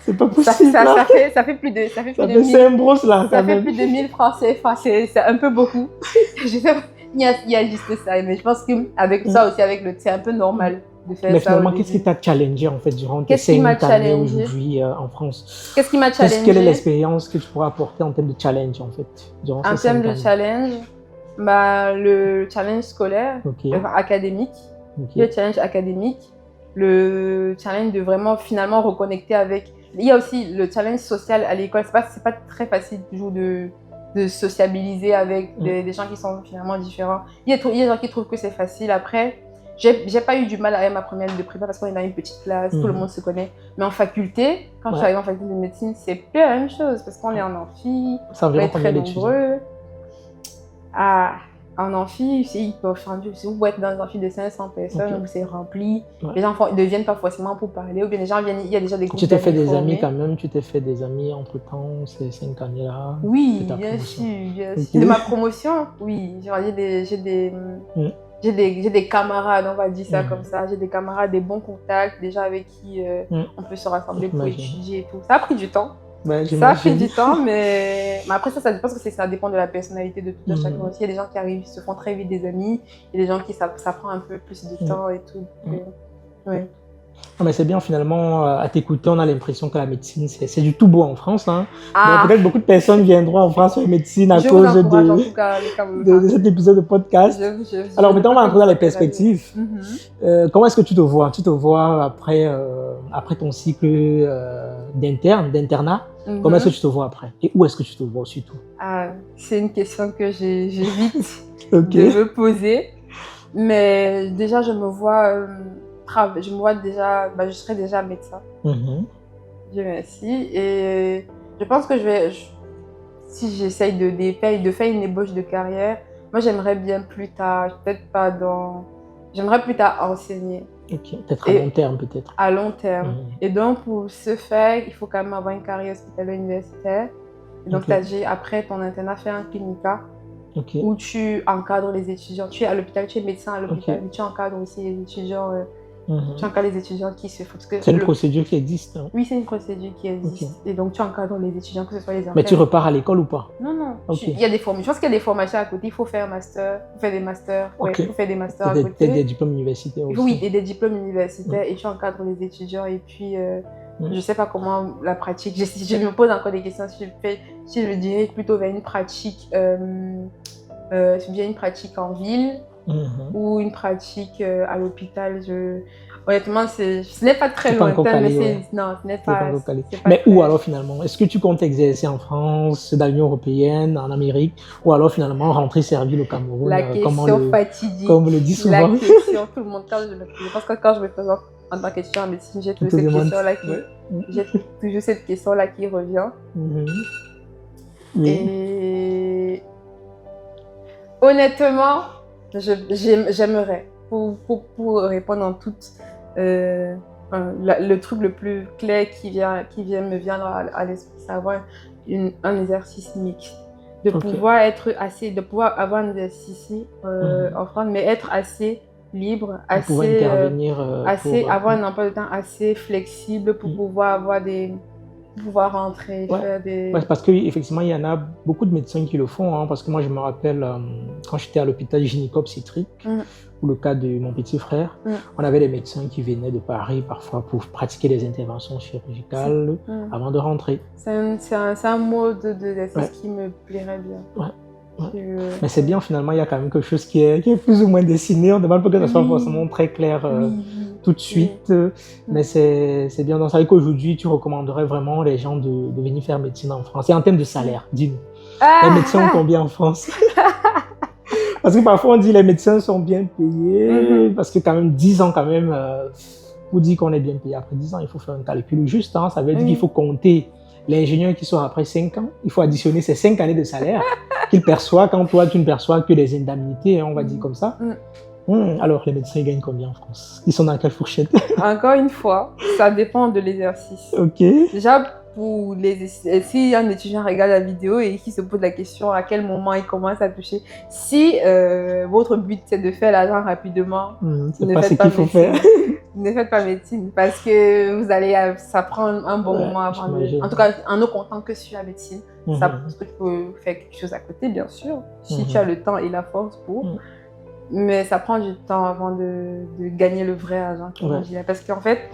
c'est pas possible. Ça fait plus de 1000 francs CFA, c'est un peu beaucoup. Il y a juste ça, mais je pense qu'avec ça aussi, c'est un peu normal. De faire mais ça finalement, qu'est-ce qui t'a challengé en fait durant tes 5 années aujourd'hui en France? Qu'est-ce qui m'a challengé? Quelle est l'expérience que tu pourras apporter en termes de challenge en fait durant ces 5 années? En termes de challenge, le challenge scolaire, académique, le challenge académique, le challenge de vraiment finalement reconnecter avec... Il y a aussi le challenge social à l'école, c'est pas très facile toujours de sociabiliser avec des gens qui sont finalement différents. Il y a des gens qui trouvent que c'est facile. Après, j'ai pas eu du mal avec ma première année de prépa parce qu'on est dans une petite classe, tout le monde se connaît. Mais en faculté, quand je suis arrivée en faculté de médecine, c'est plus la même chose parce qu'on est en amphi, on est très nombreux. En amphi, c'est hyper tendu. Si vous êtes dans un amphi de 500 personnes, donc c'est rempli. Les gens ne viennent pas forcément pour parler, ou bien les gens viennent, il y a déjà des groupes. Tu t'es fait des amis quand même, tu t'es fait des amis entre temps, ces 5 années-là? Oui, bien sûr. De ma promotion, oui. J'ai des camarades, on va dire ça comme ça. J'ai des camarades, des bons contacts, déjà avec qui on peut se rassembler pour étudier et tout. Ça a pris du temps. Ça a pris du temps, mais après ça dépend parce que ça dépend de la personnalité de tout chacun aussi. Il y a des gens qui arrivent, se font très vite des amis. Il y a des gens qui ça prend un peu plus de temps et tout. Ouais. Non, mais c'est bien finalement, à t'écouter, on a l'impression que la médecine, c'est du tout beau en France. Hein. Peut-être beaucoup de personnes viendront en France faire médecine à cause de cet épisode de podcast. Alors maintenant, on va entrer dans les perspectives. Comment est-ce que tu te vois? Tu te vois après ton cycle d'internat? Comment est-ce que tu te vois après? Et où est-ce que tu te vois surtout? C'est une question que j'évite de me poser. Mais déjà, je me vois déjà, je serai déjà médecin. Dieu merci. Et je pense que si j'essaye de faire une ébauche de carrière, moi j'aimerais bien plus tard, j'aimerais plus tard enseigner. Peut-être à long terme peut-être. À long terme. Et donc pour ce faire, il faut quand même avoir une carrière hospitalo-universitaire. Et donc après ton internat, faire un clinica. Où tu encadres les étudiants. Tu es à l'hôpital, tu es médecin à l'hôpital, mais tu encadres aussi les étudiants. Tu encadres les étudiants qui se font. C'est une procédure qui existe. Hein? Oui, c'est une procédure qui existe. Et donc tu encadres les étudiants, que ce soit les enfants. Mais tu repars à l'école ou pas? Non. Il y a des formations. Je pense qu'il y a des formations à côté. Il faut faire un master, il faut faire des masters. Il faut faire des masters à côté. Des diplômes universitaires aussi. Oui, et des diplômes universitaires. Et tu encadres les étudiants. Et puis, je ne sais pas comment la pratique. Je me pose encore des questions. Si je dirais plutôt vers une pratique. Bien une pratique en ville ou une pratique à l'hôpital. Honnêtement, ce n'est pas très lointain, mais non, ce n'est pas. Mais où alors finalement? Est-ce que tu comptes exercer en France, dans l'Union européenne, en Amérique, ou alors finalement rentrer servir le Cameroun? La question fatidique. Comme on le dit souvent. La question, tout le monde, je pense que quand je me présente en tant qu'étudiant en médecine, j'ai toujours cette question-là qui revient. Et honnêtement, j'aimerais, pour répondre en toute, le truc le plus clair qui me vient à l'esprit, c'est avoir un exercice mixte, de pouvoir avoir un exercice en France, mais être assez libre, avoir un emploi de temps assez flexible pour pouvoir avoir pouvoir rentrer, faire des... Ouais, parce qu'effectivement, il y en a beaucoup de médecins qui le font, hein, parce que moi, je me rappelle, quand j'étais à l'hôpital gynéco-obstétrique, pour le cas de mon petit frère, on avait des médecins qui venaient de Paris parfois pour pratiquer des interventions chirurgicales avant de rentrer. C'est un mode d'exercice qui me plairait bien. Mais c'est bien, finalement, il y a quand même quelque chose qui est plus ou moins dessiné. On ne demande pas que ça soit forcément très clair tout de suite, mais c'est bien. Donc, ça veut dire qu'aujourd'hui, tu recommanderais vraiment les gens de venir faire médecine en France. Et en termes de salaire, dis-nous, les médecins ont combien en France? Parce que parfois, on dit que les médecins sont bien payés, parce que quand même, 10 ans, quand même, pour dire qu'on est bien payé après 10 ans, il faut faire un calcul juste. Hein. Ça veut dire qu'il faut compter l'ingénieur qui sort après 5 ans. Il faut additionner ces 5 années de salaire qu'il perçoit quand toi, tu ne perçois que des indemnités, hein, on va dire comme ça. Alors, les médecins gagnent combien en France? Ils sont dans quelle fourchette? Encore une fois, ça dépend de l'exercice. Déjà, si un étudiant regarde la vidéo et qui se pose la question à quel moment il commence à toucher, si votre but c'est de faire l'argent rapidement, c'est pas ce qu'il faut faire. Ne faites pas médecine parce que ça prend un bon moment avant en tout cas, en ne comptant que sur la médecine. Parce que tu peux faire quelque chose à côté, bien sûr, si tu as le temps et la force pour. Mais ça prend du temps avant de gagner le vrai argent. Parce qu'en fait,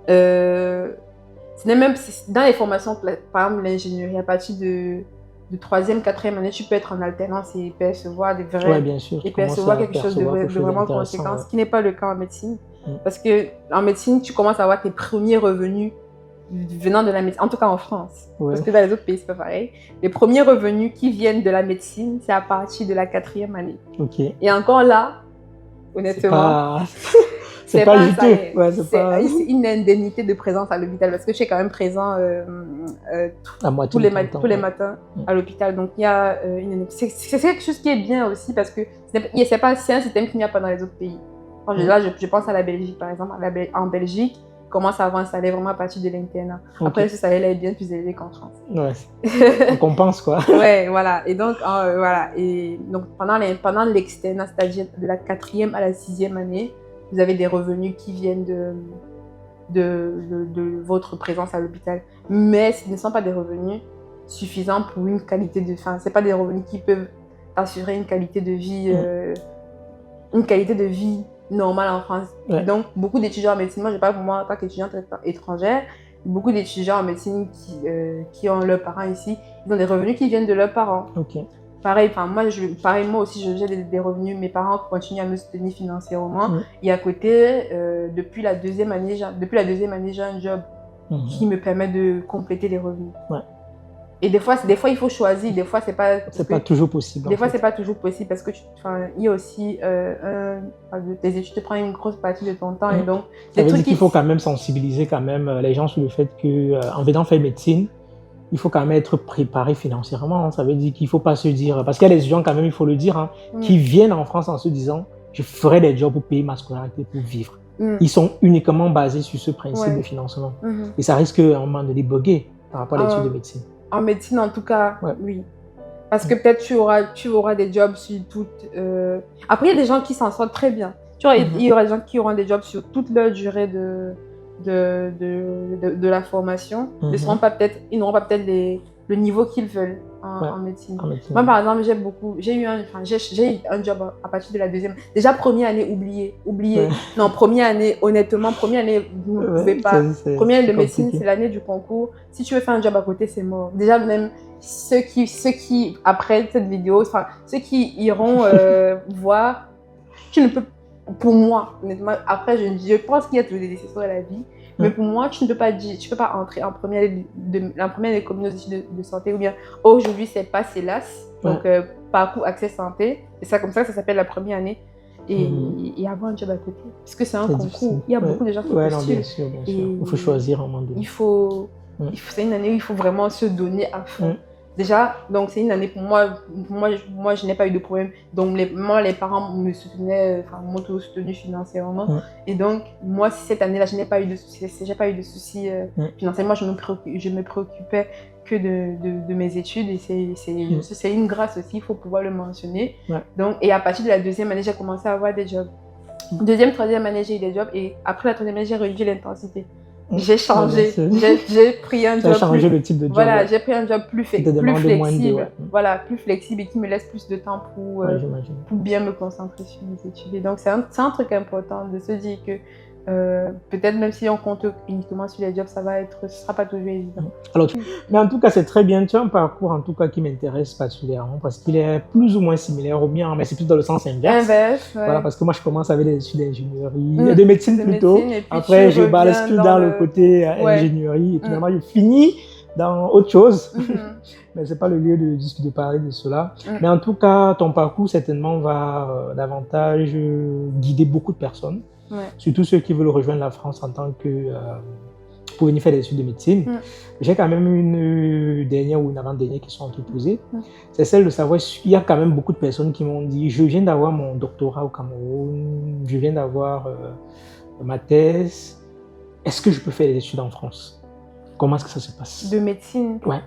ce n'est même dans les formations, par exemple l'ingénierie, à partir de 3e, 4e année, tu peux être en alternance et percevoir des vrais, et percevoir quelque chose de vraiment conséquent, ce qui n'est pas le cas en médecine. Parce qu'en médecine, tu commences à avoir tes premiers revenus venant de la médecine, en tout cas en France, parce que dans les autres pays, c'est pas pareil. Les premiers revenus qui viennent de la médecine, c'est à partir de la 4e année. Et encore là, honnêtement, c'est pas juteux. C'est une indemnité de présence à l'hôpital, parce que je suis quand même présent tous les matins à l'hôpital. Donc, il y a c'est quelque chose qui est bien aussi, parce que c'est un système qu'il n'y a pas dans les autres pays. Là, je pense à la Belgique, par exemple. En Belgique, commence à installer vraiment à partir de l'internat. Après, ce salaire est bien plus élevé qu'en France. On compense, quoi. Voilà. Et donc, Et donc pendant l'externat, c'est-à-dire de la 4e à la 6e année, vous avez des revenus qui viennent de votre présence à l'hôpital. Mais ce ne sont pas des revenus suffisants pour une qualité de... Enfin, ce n'est pas des revenus qui peuvent assurer une qualité de vie normale en France. Donc, beaucoup d'étudiants en médecine, moi je parle pour moi en tant qu'étudiante étrangère, beaucoup d'étudiants en médecine qui ont leurs parents ici, ils ont des revenus qui viennent de leurs parents. Pareil, moi aussi j'ai des revenus, mes parents continuent à me soutenir financièrement. Et à côté, depuis la deuxième année, j'ai un job qui me permet de compléter les revenus. Et des fois, il faut choisir. Des fois, c'est pas toujours possible. Des fois, c'est pas toujours possible parce que il y a aussi tes études te prennent une grosse partie de ton temps et donc. Ça veut dire qu'il faut quand même sensibiliser quand même les gens sur le fait que en venant faire médecine, il faut quand même être préparé financièrement. Ça veut dire qu'il faut pas se dire, parce qu'il y a des étudiants quand même, il faut le dire, qui viennent en France en se disant, je ferai des jobs pour payer ma scolarité pour vivre. Ils sont uniquement basés sur ce principe de financement. Et ça risque à un moment de les bugger par rapport à l'étude de médecine. En médecine, en tout cas, oui. Parce que peut-être tu auras des jobs sur toutes... Après, il y a des gens qui s'en sortent très bien. Il y aura des gens qui auront des jobs sur toute leur durée de la formation. Ils n'auront pas peut-être le niveau qu'ils veulent en médecine. Moi, par exemple, j'ai eu un job à partir de la 2e. Déjà, première année, oubliez. Non, première année, honnêtement, première année, vous ne pouvez pas. Première année de médecine, c'est l'année du concours. Si tu veux faire un job à côté, c'est mort. Déjà, même ceux qui après cette vidéo, ceux qui iront voir, tu ne peux, pour moi, honnêtement, après, je pense qu'il y a toujours des décisions à la vie. Mais pour moi, tu ne peux pas entrer en première année des communautés de santé ou bien aujourd'hui c'est pas CELAS, donc parcours accès santé, et ça comme ça s'appelle la première année et avoir un job à côté. Parce que c'est un concours, difficile. Il y a beaucoup de gens qui postulent. Bien sûr. Il faut choisir un moment donné. C'est une année où il faut vraiment se donner à fond. Déjà, donc c'est une année pour moi, je n'ai pas eu de problème. Donc les parents me soutenaient, m'ont toujours soutenu financièrement. Et donc moi, cette année-là, je n'ai pas eu de soucis. J'ai pas eu de soucis financiers. Moi, je me préoccupais que de mes études et c'est une grâce aussi. Il faut pouvoir le mentionner. Donc et à partir de la 2e année, j'ai commencé à avoir des jobs. 2e, 3e année, j'ai eu des jobs et après la 3e année, j'ai réduit l'intensité. j'ai changé. J'ai pris un job. Tu as changé le type de job. Voilà, j'ai pris un job plus flexible. De... Voilà, plus flexible et qui me laisse plus de temps pour bien me concentrer sur mes études. Et donc, c'est un truc important de se dire que peut-être même si on compte uniquement sur les jobs, ce sera pas toujours évident. Alors, mais en tout cas, c'est très bien. Tu as un parcours en tout cas qui m'intéresse particulièrement parce qu'il est plus ou moins similaire au mien, mais c'est plus dans le sens inverse. Voilà, parce que moi, je commence avec des études d'ingénierie, de médecine plutôt. Après, je bascule dans le côté ingénierie et finalement, je finis dans autre chose. Mais c'est pas le lieu de parler de cela. Mais en tout cas, ton parcours certainement va davantage guider beaucoup de personnes. Surtout ceux qui veulent rejoindre la France en tant que pour venir faire des études de médecine. J'ai quand même une dernière ou une avant-dernière question à te poser. C'est celle de savoir, il y a quand même beaucoup de personnes qui m'ont dit, je viens d'avoir mon doctorat au Cameroun, je viens d'avoir ma thèse, est-ce que je peux faire des études en France? Comment est-ce que ça se passe? De médecine? Ouais.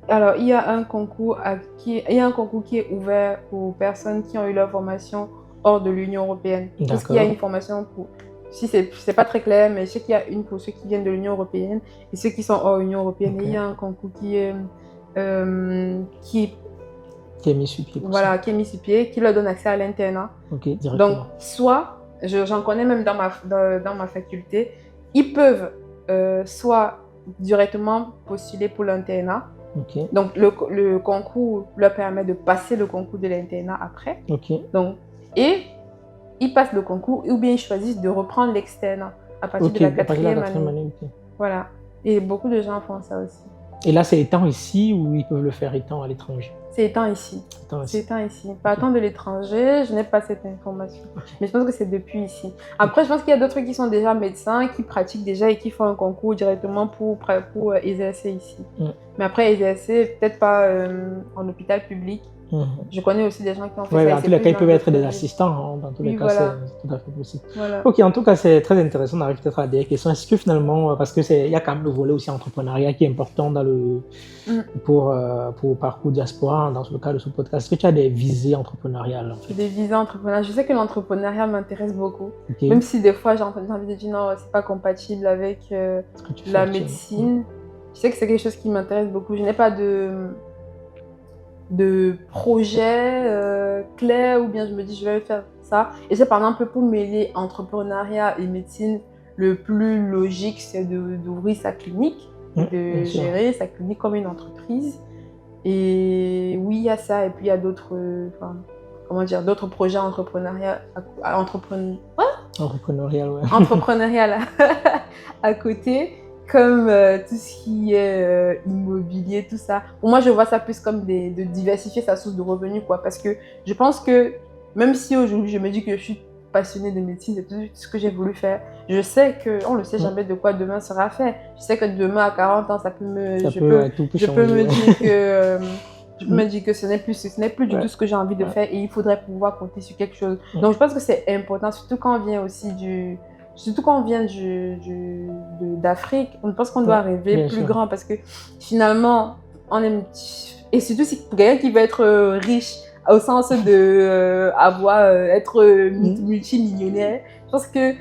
Alors, il y a un concours qui est ouvert aux personnes qui ont eu leur formation hors de l'Union européenne. Parce qu'il y a une formation pour... Si c'est pas très clair, mais je sais qu'il y a une pour ceux qui viennent de l'Union européenne et ceux qui sont hors Union européenne. Et il y a un concours qui est mis sur pied. Voilà, qui est mis sur pied, qui leur donne accès à l'internat. Directement. Donc, soit, j'en connais même dans ma faculté, ils peuvent soit directement postuler pour l'internat. Donc, le concours leur permet de passer le concours de l'internat après. Donc, et ils passent le concours ou bien ils choisissent de reprendre l'externe à partir de la quatrième année. Voilà. Et beaucoup de gens font ça aussi. Et là, c'est étant ici ou ils peuvent le faire étant à l'étranger? C'est étant ici. C'est étant ici. Pas tant de l'étranger, je n'ai pas cette information. Mais je pense que c'est depuis ici. Après, je pense qu'il y a d'autres qui sont déjà médecins, qui pratiquent déjà et qui font un concours directement pour exercer ici. Mais après, exercer, peut-être pas en hôpital public. Je connais aussi des gens qui ont fait ça. En tous les cas, ils peuvent être des assistants. Dans tous les cas, c'est tout à fait possible. Ok, en tout cas, c'est très intéressant. On arrive peut-être à la dernière question. Est-ce que finalement, parce qu'il y a quand même le volet aussi entrepreneuriat qui est important pour Parcours Diaspora, dans le cas de ce podcast, est-ce que tu as des visées entrepreneuriales en fait? Des visées entrepreneuriales. Je sais que l'entrepreneuriat m'intéresse beaucoup. Même si des fois, j'ai envie de dire non, c'est pas compatible avec la médecine. Je sais que c'est quelque chose qui m'intéresse beaucoup. Je n'ai pas de projet clair ou bien je me dis je vais faire ça. Et c'est par exemple pour mêler entrepreneuriat et médecine, le plus logique c'est d'ouvrir sa clinique, de gérer sa clinique comme une entreprise. Et oui, il y a ça et puis il y a d'autres projets entrepreneurial à côté. Comme tout ce qui est immobilier, tout ça. Pour moi, je vois ça plus comme de diversifier sa source de revenus, quoi. Parce que je pense que même si aujourd'hui, je me dis que je suis passionnée de médecine, c'est tout ce que j'ai voulu faire. Je sais qu'on ne sait jamais de quoi demain sera fait. Je sais que demain, à 40 ans, je peux me dire que ce n'est plus du tout ce que j'ai envie de faire et il faudrait pouvoir compter sur quelque chose. Donc, je pense que c'est important, surtout quand on vient aussi d'Afrique, on pense qu'on doit rêver plus grand parce que finalement, on aime... Et surtout, si pour quelqu'un qui veut être riche, au sens de être multimillionnaire, je pense que,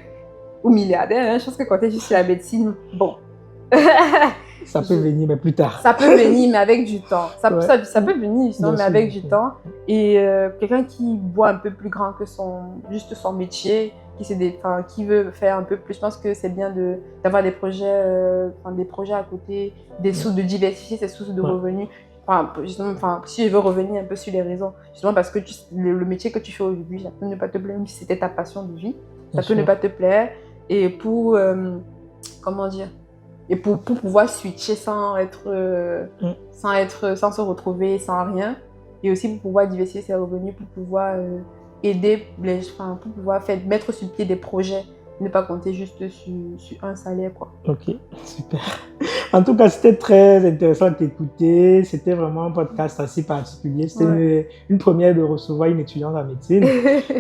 ou milliardaire, hein, je pense que quand tu es juste sur la médecine, bon... Ça peut venir, mais plus tard. Ça peut venir, mais avec du temps. Ça peut venir, mais avec du temps. Et quelqu'un qui voit un peu plus grand que juste son métier, qui veut faire un peu plus, je pense que c'est bien d'avoir des projets à côté, de diversifier ses sources de revenus. Si je veux revenir un peu sur les raisons, justement parce que le métier que tu fais aujourd'hui, ça peut ne pas te plaire, même si c'était ta passion de vie, ça peut ne pas te plaire. Et pour pouvoir switcher sans se retrouver sans rien, et aussi pour pouvoir diversifier ses revenus, pour pouvoir pour pouvoir mettre sur pied des projets, ne pas compter juste sur un salaire, quoi. Ok, super. En tout cas, c'était très intéressant de t'écouter. C'était vraiment un podcast assez particulier. C'était une première de recevoir une étudiante en médecine.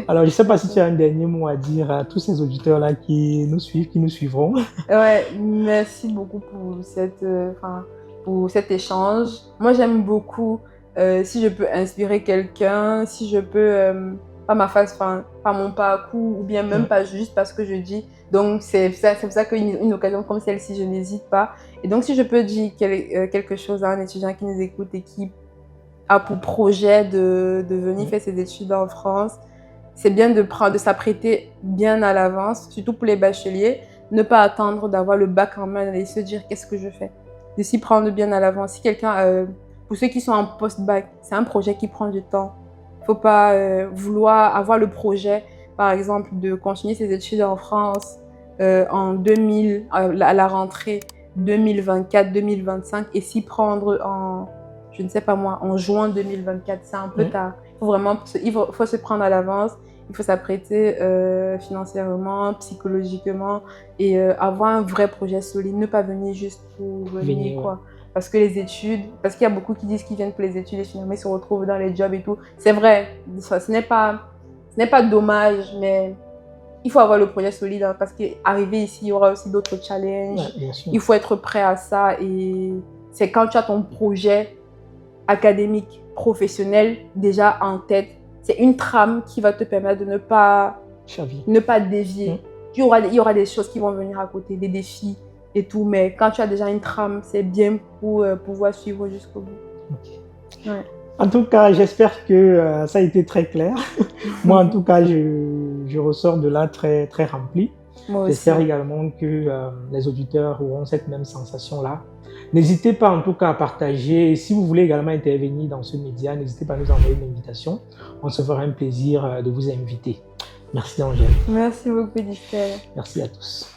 Alors, je ne sais pas si tu as un dernier mot à dire à tous ces auditeurs-là qui nous suivent, qui nous suivront. Ouais, merci beaucoup pour cet échange. Moi, j'aime beaucoup si je peux inspirer quelqu'un, si je peux pas ma face, enfin, pas mon parcours, ou bien même pas juste parce que je dis. Donc, c'est pour ça qu'une occasion comme celle-ci, je n'hésite pas. Et donc, si je peux dire quelque chose à un étudiant qui nous écoute et qui a pour projet de venir faire ses études en France, c'est bien de s'apprêter bien à l'avance, surtout pour les bacheliers, ne pas attendre d'avoir le bac en main et se dire qu'est-ce que je fais. De s'y prendre bien à l'avance. Si quelqu'un, pour ceux qui sont en post-bac, c'est un projet qui prend du temps. Il ne faut pas vouloir avoir le projet, par exemple, de continuer ses études en France en 2000, à la rentrée 2024-2025 et s'y prendre en, je ne sais pas moi, en juin 2024. C'est un peu tard. Il faut se prendre à l'avance. Il faut s'apprêter financièrement, psychologiquement et avoir un vrai projet solide. Ne pas venir juste pour venir, quoi. Parce que les études, parce qu'il y a beaucoup qui disent qu'ils viennent pour les études et finalement ils se retrouvent dans les jobs et tout. C'est vrai, ce n'est pas dommage, mais il faut avoir le projet solide hein, parce qu'arriver ici, il y aura aussi d'autres challenges. Ouais, il faut être prêt à ça et c'est quand tu as ton projet académique, professionnel déjà en tête. C'est une trame qui va te permettre de ne pas dévier. Il y aura des choses qui vont venir à côté, des défis et tout, mais quand tu as déjà une trame, c'est bien pour pouvoir suivre jusqu'au bout. Okay. Ouais. En tout cas, j'espère que ça a été très clair. Moi, en tout cas, je ressors de là très, très rempli. J'espère également que les auditeurs auront cette même sensation-là. N'hésitez pas en tout cas à partager. Et si vous voulez également intervenir dans ce média, n'hésitez pas à nous envoyer une invitation. On se fera un plaisir de vous inviter. Merci Angèle. Merci beaucoup, Diffel. Merci à tous.